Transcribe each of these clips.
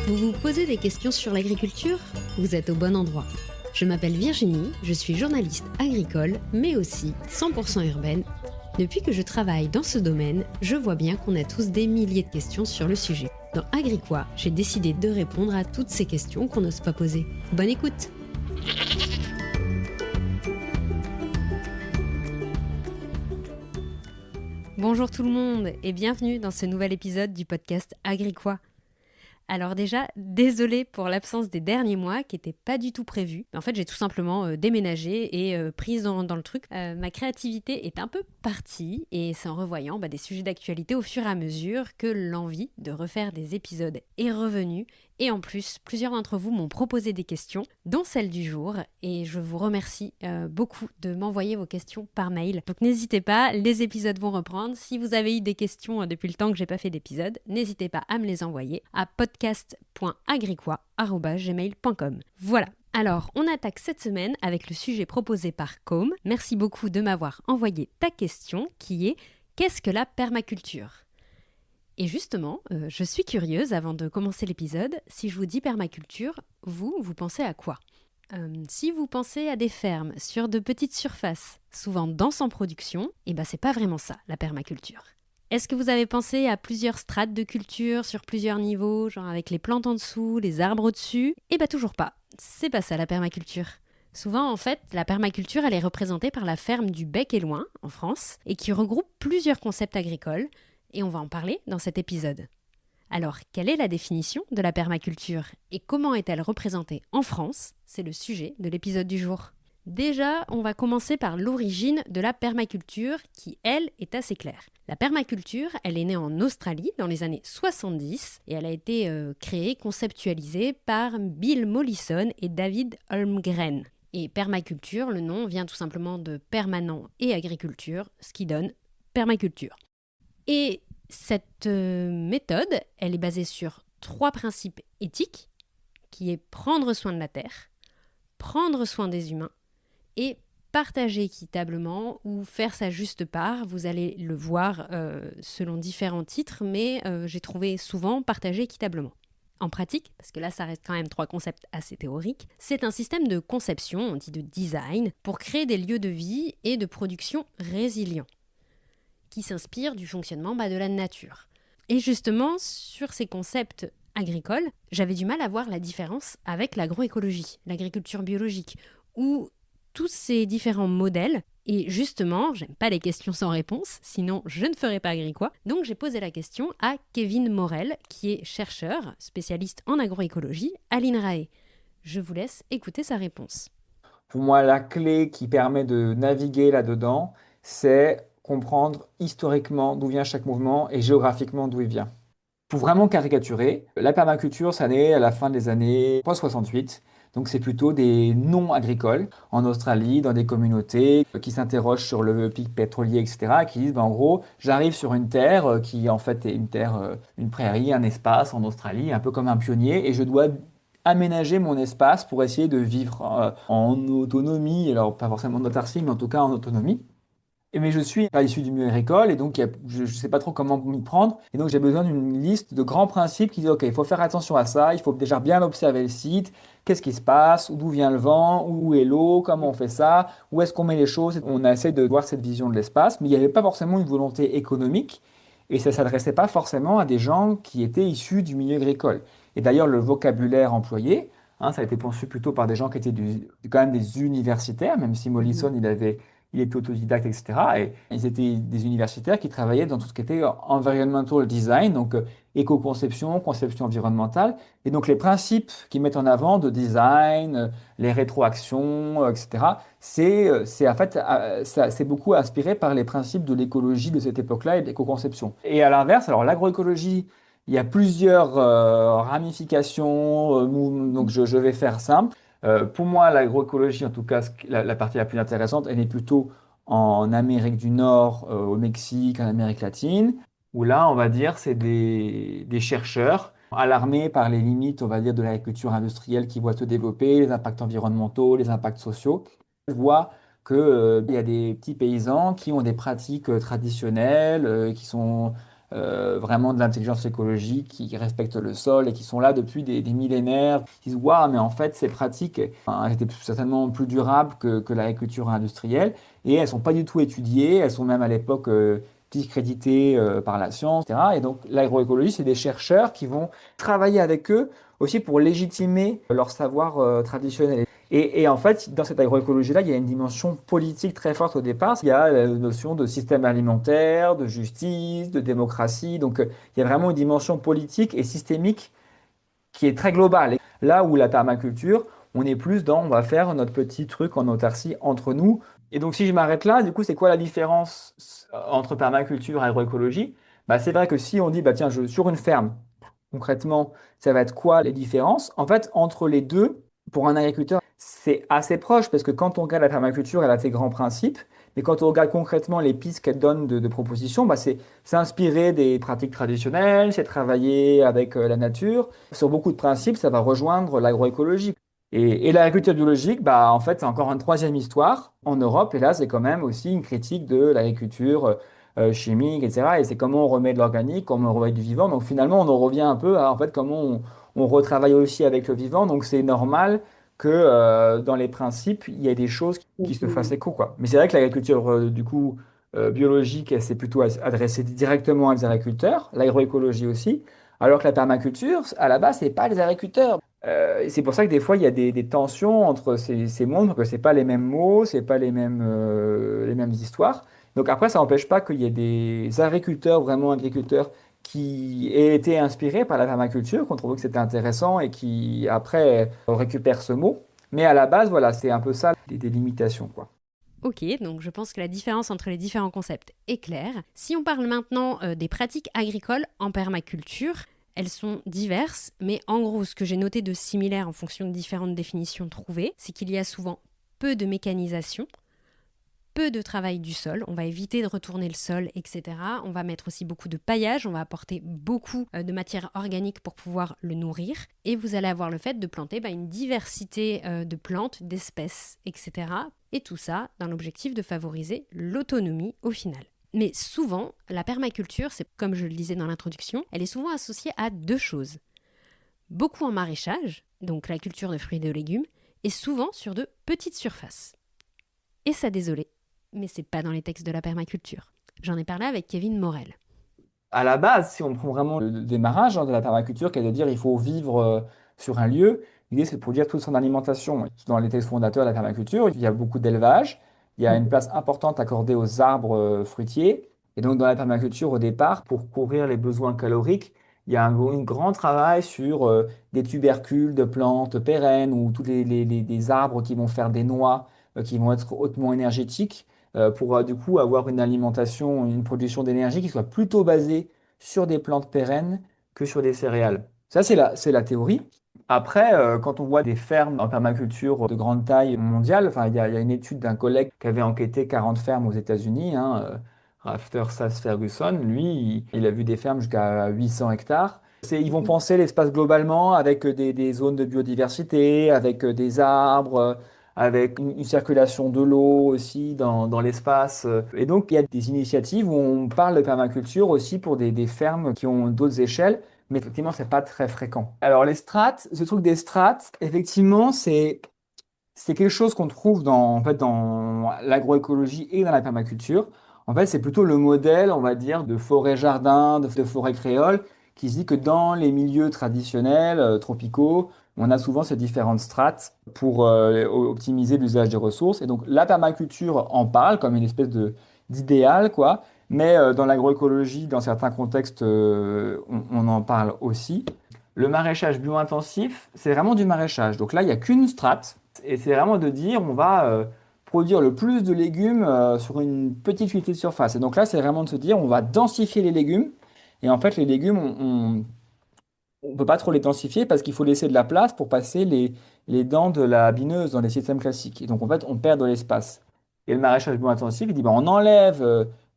Vous vous posez des questions sur l'agriculture? Vous êtes au bon endroit. Je m'appelle Virginie, je suis journaliste agricole, mais aussi 100% urbaine. Depuis que je travaille dans ce domaine, je vois bien qu'on a tous des milliers de questions sur le sujet. Dans Agriquois, j'ai décidé de répondre à toutes ces questions qu'on n'ose pas poser. Bonne écoute! Bonjour tout le monde et bienvenue dans ce nouvel épisode du podcast Agriquois. Alors déjà, désolée pour l'absence des derniers mois qui n'étaient pas du tout prévus. En fait, j'ai tout simplement déménagé et prise dans le truc. Ma créativité est un peu partie et c'est en revoyant des sujets d'actualité au fur et à mesure que l'envie de refaire des épisodes est revenue. Et en plus, plusieurs d'entre vous m'ont proposé des questions, dont celle du jour. Et je vous remercie beaucoup de m'envoyer vos questions par mail. Donc n'hésitez pas, les épisodes vont reprendre. Si vous avez eu des questions depuis le temps que j'ai pas fait d'épisode, n'hésitez pas à me les envoyer à podcast.agriquois@gmail.com. Voilà. Alors, on attaque cette semaine avec le sujet proposé par Com. Merci beaucoup de m'avoir envoyé ta question qui est « Qu'est-ce que la permaculture ?» Et justement, je suis curieuse, avant de commencer l'épisode, si je vous dis permaculture, vous pensez à quoi ? Si vous pensez à des fermes sur de petites surfaces, souvent denses en production, c'est pas vraiment ça, la permaculture. Est-ce que vous avez pensé à plusieurs strates de culture sur plusieurs niveaux, genre avec les plantes en dessous, les arbres au-dessus ? Toujours pas, c'est pas ça la permaculture. Souvent, en fait, la permaculture, elle est représentée par la ferme du Bec et Loing, en France, et qui regroupe plusieurs concepts agricoles, et on va en parler dans cet épisode. Alors, quelle est la définition de la permaculture et comment est-elle représentée en France ? C'est le sujet de l'épisode du jour. Déjà, on va commencer par l'origine de la permaculture qui, elle, est assez claire. La permaculture, elle est née en Australie dans les années 70 et elle a été créée, conceptualisée par Bill Mollison et David Holmgren. Et permaculture, le nom vient tout simplement de permanent et agriculture, ce qui donne permaculture. Et cette méthode, elle est basée sur 3 principes éthiques, qui est prendre soin de la terre, prendre soin des humains et partager équitablement ou faire sa juste part. Vous allez le voir selon différents titres, mais j'ai trouvé souvent partager équitablement. En pratique, parce que là ça reste quand même 3 concepts assez théoriques, c'est un système de conception, on dit de design, pour créer des lieux de vie et de production résilients, qui s'inspire du fonctionnement de la nature. Et justement, sur ces concepts agricoles, j'avais du mal à voir la différence avec l'agroécologie, l'agriculture biologique, où tous ces différents modèles, et justement, j'aime pas les questions sans réponse, sinon je ne ferais pas Agriquois, donc j'ai posé la question à Kevin Morel, qui est chercheur, spécialiste en agroécologie à l'INRAE. Je vous laisse écouter sa réponse. Pour moi, la clé qui permet de naviguer là-dedans, c'est comprendre historiquement d'où vient chaque mouvement et géographiquement d'où il vient. Pour vraiment caricaturer, la permaculture, ça naît à la fin des années post-68. Donc c'est plutôt des non-agricoles en Australie, dans des communautés qui s'interrogent sur le pic pétrolier, etc., qui disent, en gros, j'arrive sur une terre qui en fait est une terre, une prairie, un espace en Australie, un peu comme un pionnier, et je dois aménager mon espace pour essayer de vivre en autonomie, alors pas forcément en autarcie, mais en tout cas en autonomie. Mais je suis pas issu du milieu agricole et donc je ne sais pas trop comment m'y prendre. Et donc j'ai besoin d'une liste de grands principes qui disent, OK, il faut faire attention à ça, il faut déjà bien observer le site, qu'est-ce qui se passe, d'où vient le vent, où est l'eau, comment on fait ça, où est-ce qu'on met les choses. On a essayé de voir cette vision de l'espace, mais il n'y avait pas forcément une volonté économique et ça ne s'adressait pas forcément à des gens qui étaient issus du milieu agricole. Et d'ailleurs, le vocabulaire employé, ça a été conçu plutôt par des gens qui étaient quand même des universitaires, même si Mollison, il était autodidacte, etc. Et ils étaient des universitaires qui travaillaient dans tout ce qui était environmental design, donc éco-conception, conception environnementale. Et donc les principes qu'ils mettent en avant de design, les rétroactions, etc., c'est en fait, c'est beaucoup inspiré par les principes de l'écologie de cette époque-là et de l'éco-conception. Et à l'inverse, alors l'agroécologie, il y a plusieurs ramifications, donc je vais faire simple. Pour moi, l'agroécologie, en tout cas, la partie la plus intéressante, elle est plutôt en Amérique du Nord, au Mexique, en Amérique latine, où là, on va dire, c'est des chercheurs alarmés par les limites, on va dire, de l'agriculture industrielle qui voient se développer, les impacts environnementaux, les impacts sociaux. On voit qu'il y a des petits paysans qui ont des pratiques traditionnelles, qui sont vraiment de l'intelligence écologique, qui respectent le sol et qui sont là depuis des millénaires. Ils disent, waouh, mais en fait, ces pratiques, elles étaient certainement plus durables que l'agriculture industrielle et elles sont pas du tout étudiées. Elles sont même à l'époque discréditées par la science, etc. Et donc, l'agroécologie, c'est des chercheurs qui vont travailler avec eux aussi pour légitimer leur savoir traditionnel. Et en fait, dans cette agroécologie-là, il y a une dimension politique très forte au départ. Il y a la notion de système alimentaire, de justice, de démocratie. Donc, il y a vraiment une dimension politique et systémique qui est très globale. Et là où la permaculture, on est plus dans, on va faire notre petit truc en autarcie entre nous. Et donc, si je m'arrête là, du coup, c'est quoi la différence entre permaculture et agroécologie? Bah, c'est vrai que si on dit, bah, tiens, sur une ferme, concrètement, ça va être quoi les différences? En fait, entre les deux, pour un agriculteur, c'est assez proche parce que quand on regarde la permaculture, elle a ses grands principes. Mais quand on regarde concrètement les pistes qu'elle donne de propositions, bah c'est inspiré des pratiques traditionnelles, c'est travailler avec la nature. Sur beaucoup de principes, ça va rejoindre l'agroécologie. Et l'agriculture biologique, bah, en fait, c'est encore une troisième histoire en Europe. Et là, c'est quand même aussi une critique de l'agriculture chimique, etc. Et c'est comment on remet de l'organique, comment on remet du vivant. Donc finalement, on en revient un peu à en fait, comment on retravaille aussi avec le vivant. Donc c'est normal que dans les principes, il y ait des choses qui se fassent écho, quoi. Mais c'est vrai que l'agriculture, du coup, biologique, elle, c'est plutôt adressée directement à des agriculteurs, l'agroécologie aussi, alors que la permaculture, à la base, c'est pas les agriculteurs. Et c'est pour ça que des fois, il y a des tensions entre ces mondes, que c'est pas les mêmes mots, c'est pas les mêmes histoires. Donc après, ça n'empêche pas qu'il y ait des agriculteurs, vraiment agriculteurs, qui aient été inspirés par la permaculture, qu'on trouvait que c'était intéressant et qui, après, récupèrent ce mot. Mais à la base, voilà, c'est un peu ça, des limitations, quoi. Ok, donc je pense que la différence entre les différents concepts est claire. Si on parle maintenant des pratiques agricoles en permaculture, elles sont diverses, mais en gros, ce que j'ai noté de similaire en fonction de différentes définitions trouvées, c'est qu'il y a souvent peu de mécanisation, peu de travail du sol, on va éviter de retourner le sol, etc. On va mettre aussi beaucoup de paillage, on va apporter beaucoup de matière organique pour pouvoir le nourrir. Et vous allez avoir le fait de planter une diversité de plantes, d'espèces, etc. Et tout ça dans l'objectif de favoriser l'autonomie au final. Mais souvent, la permaculture, c'est comme je le disais dans l'introduction, elle est souvent associée à deux choses. Beaucoup en maraîchage, donc la culture de fruits et de légumes, et souvent sur de petites surfaces. Et ça, désolé, mais c'est pas dans les textes de la permaculture. J'en ai parlé avec Kevin Morel. À la base, si on prend vraiment le démarrage de la permaculture, qui est de dire il faut vivre sur un lieu, l'idée c'est de produire toute son alimentation. Dans les textes fondateurs de la permaculture, il y a beaucoup d'élevage, il y a une place importante accordée aux arbres fruitiers. Et donc dans la permaculture, au départ, pour couvrir les besoins caloriques, il y a un grand travail sur des tubercules de plantes pérennes ou tous des arbres qui vont faire des noix, qui vont être hautement énergétiques pour du coup avoir une alimentation, une production d'énergie qui soit plutôt basée sur des plantes pérennes que sur des céréales. Ça, c'est la théorie. Après, quand on voit des fermes en permaculture de grande taille mondiale, enfin, il y a une étude d'un collègue qui avait enquêté 40 fermes aux États-Unis, hein, Rafter Sass Ferguson, lui, il a vu des fermes jusqu'à 800 hectares. Ils vont penser l'espace globalement avec des zones de biodiversité, avec des arbres, avec une circulation de l'eau aussi dans l'espace. Et donc, il y a des initiatives où on parle de permaculture aussi pour des fermes qui ont d'autres échelles, mais effectivement, c'est pas très fréquent. Alors, les strates, ce truc des strates, effectivement, c'est quelque chose qu'on trouve en fait, dans l'agroécologie et dans la permaculture. En fait, c'est plutôt le modèle, on va dire, de forêt-jardin, de forêt créole, qui se dit que dans les milieux traditionnels, tropicaux, on a souvent ces différentes strates pour optimiser l'usage des ressources. Et donc, la permaculture en parle comme une espèce d'idéal, quoi. Mais dans l'agroécologie, dans certains contextes, on en parle aussi. Le maraîchage bio-intensif, c'est vraiment du maraîchage. Donc là, il n'y a qu'une strate. Et c'est vraiment de dire, on va produire le plus de légumes sur une petite unité de surface. Et donc là, c'est vraiment de se dire, on va densifier les légumes. Et en fait, les légumes, on peut pas trop les densifier parce qu'il faut laisser de la place pour passer les dents de la bineuse dans les systèmes classiques. Et donc, en fait, on perd de l'espace. Et le maraîchage bio-intensif, il dit, ben, on enlève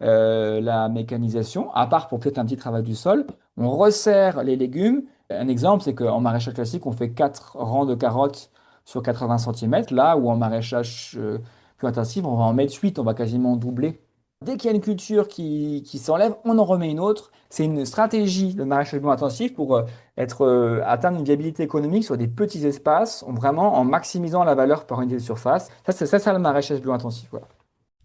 la mécanisation, à part pour peut-être un petit travail du sol. On resserre les légumes. Un exemple, c'est qu'en maraîchage classique, on fait 4 rangs de carottes sur 80 cm, là où en maraîchage bio-intensif, on va en mettre 8, on va quasiment doubler. Dès qu'il y a une culture qui s'enlève, on en remet une autre. C'est une stratégie, le maraîchage bio-intensif, pour atteindre une viabilité économique sur des petits espaces, vraiment en maximisant la valeur par unité de surface. Ça, c'est ça, le maraîchage bio-intensif. Voilà.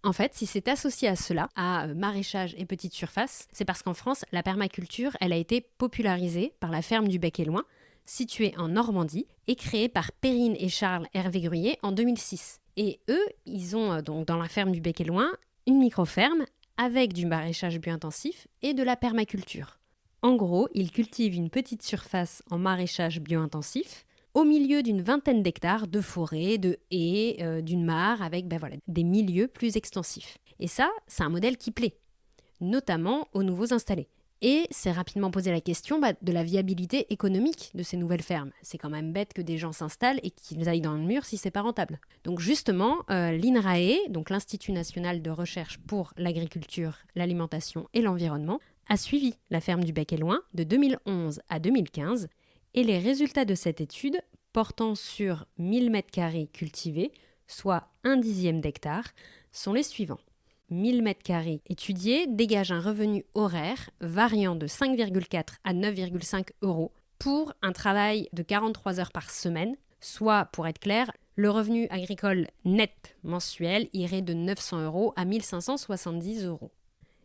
En fait, si c'est associé à cela, à maraîchage et petite surface, c'est parce qu'en France, la permaculture, elle a été popularisée par la ferme du Bec et Loing, située en Normandie et créée par Perrine et Charles Hervé Gruyé en 2006. Et eux, ils ont donc dans la ferme du Bec et Loing une micro-ferme avec du maraîchage bio-intensif et de la permaculture. En gros, ils cultivent une petite surface en maraîchage bio-intensif au milieu d'une vingtaine d'hectares de forêts, de haies, d'une mare, avec des milieux plus extensifs. Et ça, c'est un modèle qui plaît, notamment aux nouveaux installés. Et c'est rapidement posé la question de la viabilité économique de ces nouvelles fermes. C'est quand même bête que des gens s'installent et qu'ils aillent dans le mur si c'est pas rentable. Donc justement, l'INRAE, donc l'Institut national de recherche pour l'agriculture, l'alimentation et l'environnement, a suivi la ferme du Bec et Loing de 2011 à 2015. Et les résultats de cette étude, portant sur 1000 m² cultivés, soit 1/10 d'hectare, sont les suivants. 1000 m² étudiés dégagent un revenu horaire variant de 5,4 à 9,5 euros pour un travail de 43 heures par semaine, soit, pour être clair, le revenu agricole net mensuel irait de 900 euros à 1570 euros.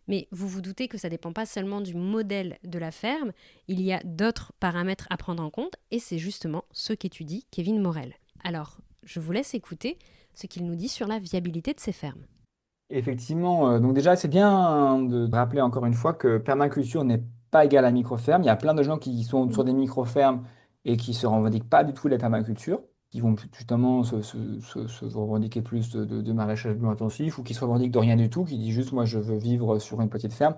Mais vous vous doutez que ça ne dépend pas seulement du modèle de la ferme, il y a d'autres paramètres à prendre en compte et c'est justement ce qu'étudie Kevin Morel. Alors, je vous laisse écouter ce qu'il nous dit sur la viabilité de ces fermes. Effectivement, donc déjà, c'est bien de rappeler encore une fois que permaculture n'est pas égale à micro-ferme. Il y a plein de gens qui sont sur des micro-fermes et qui se revendiquent pas du tout de la permaculture, qui vont justement se revendiquer plus de maraîchage bio-intensif ou qui se revendiquent de rien du tout, qui disent juste moi je veux vivre sur une petite ferme.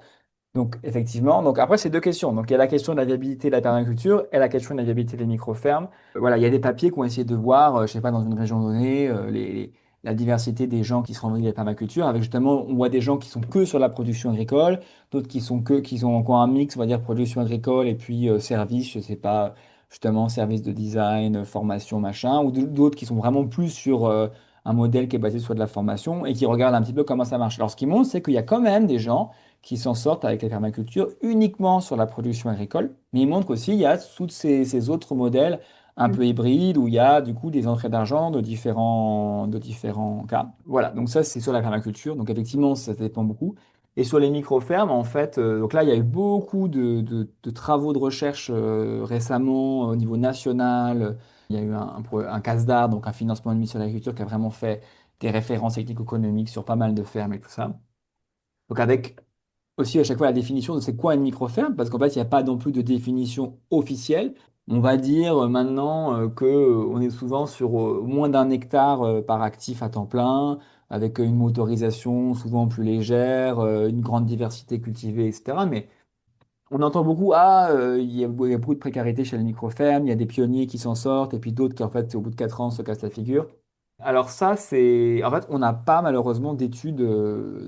Donc, effectivement, donc après, c'est deux questions. Donc, il y a la question de la viabilité de la permaculture et la question de la viabilité des micro-fermes. Voilà, il y a des papiers qui ont essayé de voir, je sais pas, dans une région donnée, la diversité des gens qui se revendiquent la permaculture. Avec justement, on voit des gens qui sont que sur la production agricole, d'autres qui ont encore un mix, on va dire, production agricole et puis service, je sais pas, justement, service de design, formation, machin, ou d'autres qui sont vraiment plus sur un modèle qui est basé sur de la formation et qui regardent un petit peu comment ça marche. Alors, ce qui montre, c'est qu'il y a quand même des gens qui s'en sortent avec la permaculture uniquement sur la production agricole, mais il montre qu'aussi il y a tous ces autres modèles un peu hybrides où il y a du coup des entrées d'argent de différents cas. Voilà, donc ça c'est sur la permaculture, donc effectivement ça dépend beaucoup. Et sur les micro-fermes, en fait, donc là il y a eu beaucoup de travaux de recherche récemment au niveau national. Il y a eu un CASDAR, donc un financement de mission de l'agriculture qui a vraiment fait des références technico-économiques sur pas mal de fermes et tout ça. Donc avec aussi à chaque fois la définition de c'est quoi une micro-ferme, parce qu'en fait, il n'y a pas non plus de définition officielle. On va dire maintenant que on est souvent sur moins d'un hectare par actif à temps plein, avec une motorisation souvent plus légère, une grande diversité cultivée, etc. Mais on entend beaucoup, il y a beaucoup de précarité chez les micro-fermes, il y a des pionniers qui s'en sortent, et puis d'autres qui, en fait, au bout de 4 ans, se cassent la figure. Alors ça, c'est... En fait, on n'a pas malheureusement d'études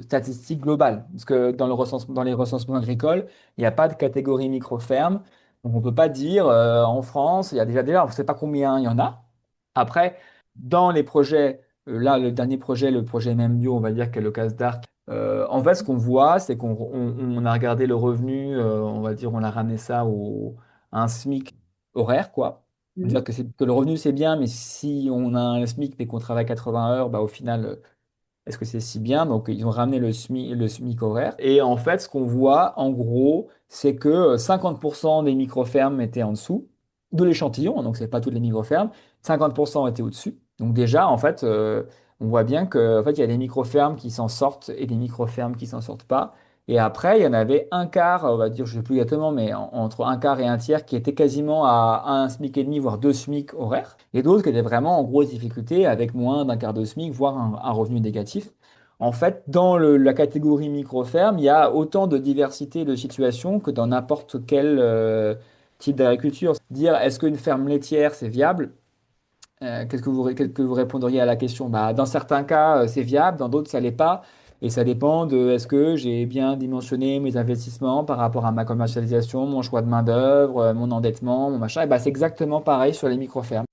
statistiques globales, parce que dans les recensements agricoles, il n'y a pas de catégorie micro-ferme. Donc on ne peut pas dire, en France, il y a déjà, on ne sait pas combien il y en a. Après, dans les projets, là, le dernier projet, le projet Même Bio, on va dire, qui est le casse d'Arc, en fait, ce qu'on voit, c'est qu'on a regardé le revenu, on va dire, on a ramené ça à un SMIC horaire, quoi. C'est-à-dire que le revenu, c'est bien, mais si on a un SMIC mais qu'on travaille 80 heures, bah, au final, est-ce que c'est si bien? Donc, ils ont ramené le SMIC horaire. Et en fait, ce qu'on voit, en gros, c'est que 50% des micro-fermes étaient en dessous de l'échantillon. Donc, c'est pas toutes les micro-fermes. 50% étaient au-dessus. Donc, déjà, en fait, on voit bien que, en fait, il y a des micro-fermes qui s'en sortent et des micro-fermes qui s'en sortent pas. Et après, il y en avait un quart, on va dire, je ne sais plus exactement, mais entre un quart et un tiers qui étaient quasiment à un SMIC et demi, voire deux SMIC horaires. Et d'autres qui étaient vraiment en grosse difficulté avec moins d'un quart de SMIC, voire un revenu négatif. En fait, dans la catégorie micro-ferme, il y a autant de diversité de situations que dans n'importe quel type d'agriculture. Dire est-ce qu'une ferme laitière, c'est viable? Qu'est-ce que vous répondriez à la question? Bah, dans certains cas, c'est viable, dans d'autres, ça l'est pas. Et ça dépend de est-ce que j'ai bien dimensionné mes investissements par rapport à ma commercialisation, mon choix de main-d'œuvre, mon endettement, mon machin. Et bah, c'est exactement pareil sur les micro-fermes.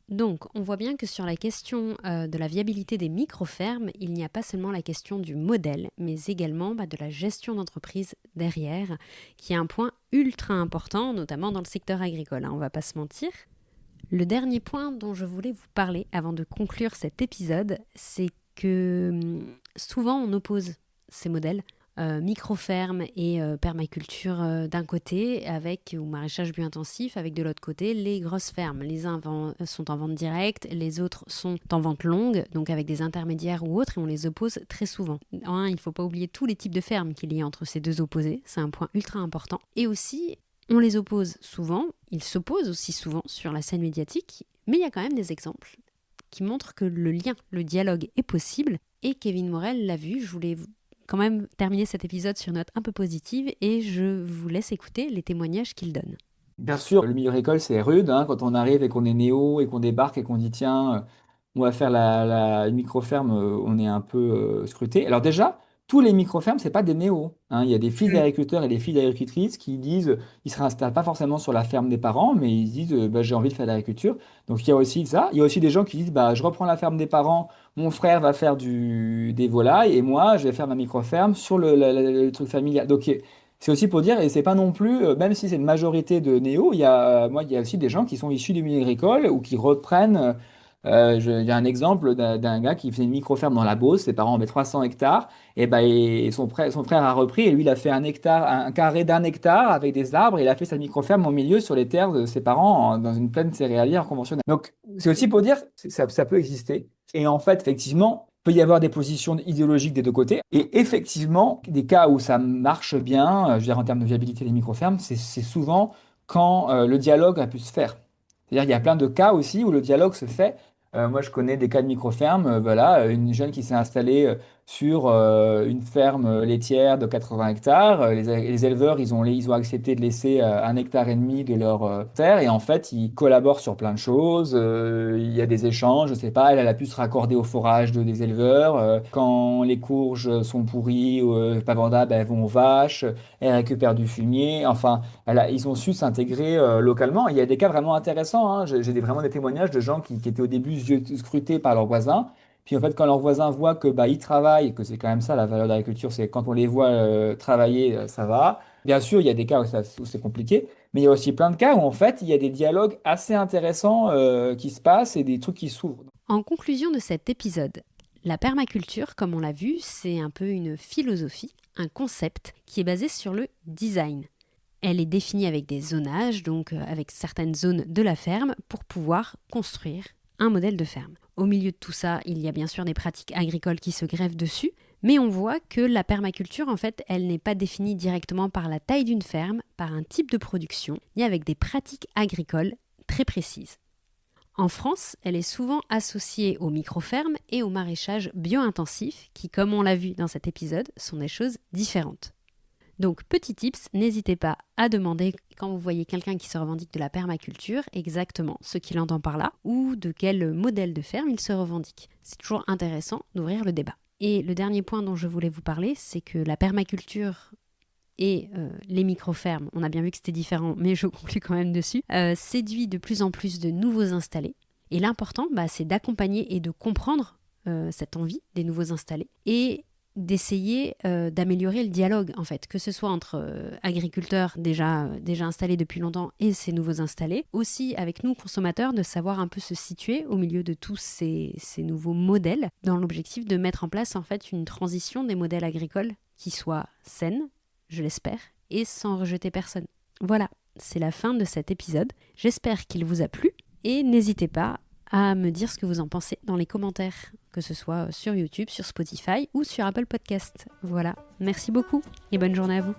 Donc, on voit bien que sur la question de la viabilité des micro-fermes, il n'y a pas seulement la question du modèle, mais également de la gestion d'entreprise derrière, qui est un point ultra important, notamment dans le secteur agricole, on ne va pas se mentir. Le dernier point dont je voulais vous parler avant de conclure cet épisode, c'est que souvent on oppose ces modèles, micro-ferme et permaculture d'un côté, ou maraîchage bio-intensif, avec de l'autre côté les grosses fermes. Les uns sont en vente directe, les autres sont en vente longue, donc avec des intermédiaires ou autres, et on les oppose très souvent. Il ne faut pas oublier tous les types de fermes qu'il y a entre ces deux opposés, c'est un point ultra important. Et aussi, on les oppose souvent, ils s'opposent aussi souvent sur la scène médiatique, mais il y a quand même des exemples qui montrent que le lien, le dialogue est possible, et Kevin Morel l'a vu. Je voulais quand même terminer cet épisode sur une note un peu positive et je vous laisse écouter les témoignages qu'il donne. Bien sûr, le milieu agricole, c'est rude, hein, quand on arrive et qu'on est néo et qu'on débarque et qu'on dit tiens, on va faire une micro-ferme, on est un peu scruté. Alors déjà, tous les micro-fermes, c'est pas des néos, hein. Il y a des fils d'agriculteurs et des filles d'agricultrices qui disent, ils se réinstallent pas forcément sur la ferme des parents, mais ils disent j'ai envie de faire de l'agriculture. Donc il y a aussi ça. Il y a aussi des gens qui disent je reprends la ferme des parents, mon frère va faire des volailles et moi je vais faire ma micro-ferme sur le truc familial. Donc c'est aussi pour dire, et c'est pas non plus, même si c'est une majorité de néo, il y a aussi des gens qui sont issus du milieu agricole ou qui reprennent. Il y a un exemple d'un gars qui faisait une micro-ferme dans la Beauce, ses parents avaient 300 hectares, et son frère a repris, et lui il a fait un carré d'1 hectare avec des arbres, et il a fait sa micro-ferme au milieu sur les terres de ses parents, dans une plaine céréalière conventionnelle. Donc c'est aussi pour dire, ça peut exister. Et en fait, effectivement, peut y avoir des positions idéologiques des deux côtés. Et effectivement, des cas où ça marche bien, je veux dire en termes de viabilité des micro-fermes, c'est souvent quand le dialogue a pu se faire. C'est-à-dire qu'il y a plein de cas aussi où le dialogue se fait. Moi, je connais des cas de micro-fermes. Voilà, une jeune qui s'est installée sur une ferme laitière de 80 hectares. Les éleveurs, ils ont accepté de laisser 1,5 hectare de leur terre. Et en fait, ils collaborent sur plein de choses. Il y a des échanges. Je sais pas, elle a pu se raccorder au forage des éleveurs. Quand les courges sont pourries ou pas vendables, elles vont aux vaches. Elles récupèrent du fumier. Enfin, ils ont su s'intégrer localement. Il y a des cas vraiment intéressants, hein. J'ai vraiment des témoignages de gens qui étaient au début yeux scrutés par leurs voisins. Puis en fait, quand leurs voisins voient que ils travaillent, que c'est quand même ça la valeur de l'agriculture, c'est quand on les voit travailler, ça va. Bien sûr, il y a des cas où c'est compliqué, mais il y a aussi plein de cas où en fait, il y a des dialogues assez intéressants qui se passent et des trucs qui s'ouvrent. En conclusion de cet épisode, la permaculture, comme on l'a vu, c'est un peu une philosophie, un concept qui est basé sur le design. Elle est définie avec des zonages, donc avec certaines zones de la ferme, pour pouvoir construire un modèle de ferme. Au milieu de tout ça, il y a bien sûr des pratiques agricoles qui se greffent dessus, mais on voit que la permaculture, en fait, elle n'est pas définie directement par la taille d'une ferme, par un type de production, ni avec des pratiques agricoles très précises. En France, elle est souvent associée aux micro-fermes et au maraîchage bio-intensif, qui, comme on l'a vu dans cet épisode, sont des choses différentes. Donc, petit tips, n'hésitez pas à demander quand vous voyez quelqu'un qui se revendique de la permaculture exactement ce qu'il entend par là ou de quel modèle de ferme il se revendique. C'est toujours intéressant d'ouvrir le débat. Et le dernier point dont je voulais vous parler, c'est que la permaculture et les micro-fermes, on a bien vu que c'était différent, mais je conclue quand même dessus, séduit de plus en plus de nouveaux installés. Et l'important, c'est d'accompagner et de comprendre cette envie des nouveaux installés et d'essayer d'améliorer le dialogue, en fait, que ce soit entre agriculteurs déjà installés depuis longtemps et ces nouveaux installés, aussi avec nous consommateurs, de savoir un peu se situer au milieu de tous ces nouveaux modèles, dans l'objectif de mettre en place en fait une transition des modèles agricoles qui soit saine, je l'espère, et sans rejeter personne. Voilà, c'est la fin de cet épisode. J'espère qu'il vous a plu et n'hésitez pas à me dire ce que vous en pensez dans les commentaires, que ce soit sur YouTube, sur Spotify ou sur Apple Podcast. Voilà, merci beaucoup et bonne journée à vous.